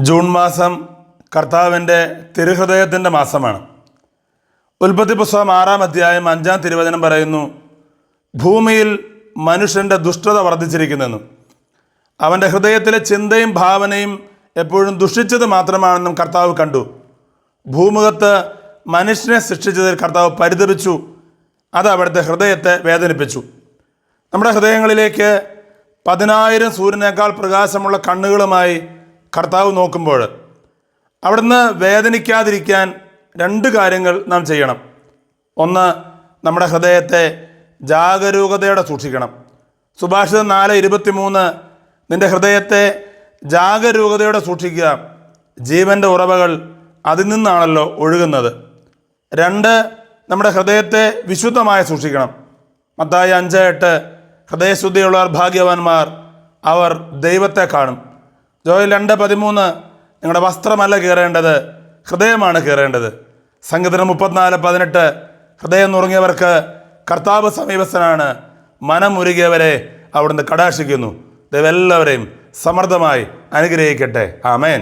June മാസം കർത്താവിൻ്റെ തിരുഹൃദയത്തിൻ്റെ മാസമാണ്. ഉൽപ്പത്തി പുസ്തകം 6-ാം അധ്യായം 5-ാം തിരുവചനം പറയുന്നു, ഭൂമിയിൽ മനുഷ്യൻ്റെ ദുഷ്ടത വർദ്ധിച്ചിരിക്കുന്നെന്നും അവൻ്റെ ഹൃദയത്തിലെ ചിന്തയും ഭാവനയും എപ്പോഴും ദുഷിച്ചത് മാത്രമാണെന്നും കർത്താവ് കണ്ടു. ഭൂമുഖത്ത് മനുഷ്യനെ സൃഷ്ടിച്ചതിൽ കർത്താവ് പരിതപിച്ചു. അത് അവിടുത്തെ ഹൃദയത്തെ വേദനിപ്പിച്ചു. നമ്മുടെ ഹൃദയങ്ങളിലേക്ക് 10,000 സൂര്യനേക്കാൾ പ്രകാശമുള്ള കണ്ണുകളുമായി കർത്താവ് നോക്കുമ്പോൾ അവിടുന്ന് വേദനിക്കാതിരിക്കാൻ 2 കാര്യങ്ങൾ നാം ചെയ്യണം. ഒന്ന്, നമ്മുടെ ഹൃദയത്തെ ജാഗരൂകതയോടെ സൂക്ഷിക്കണം. സുഭാഷിതം 4:23, നിന്റെ ഹൃദയത്തെ ജാഗരൂകതയോടെ സൂക്ഷിക്കുക, ജീവൻ്റെ ഉറവകൾ അതിൽ നിന്നാണല്ലോ ഒഴുകുന്നത്. 2, നമ്മുടെ ഹൃദയത്തെ വിശുദ്ധമായി സൂക്ഷിക്കണം. മത്തായി 5:8, ഹൃദയശുദ്ധിയുള്ളവർ ഭാഗ്യവാന്മാർ, അവർ ദൈവത്തെ കാണും. ജോയൽ 2:13, നിങ്ങളുടെ വസ്ത്രമല്ല കീറേണ്ടത്, ഹൃദയമാണ് കീറേണ്ടത്. സങ്കീർത്തനം 34:18, ഹൃദയം നുറുങ്ങിയവർക്ക് കർത്താവ് സമീപസ്ഥനാണ്, മനമുരുകിയവരെ അവിടുന്ന് കടാക്ഷിക്കുന്നു. ദൈവം എല്ലാവരെയും സമൃദ്ധമായി അനുഗ്രഹിക്കട്ടെ. ആമേൻ.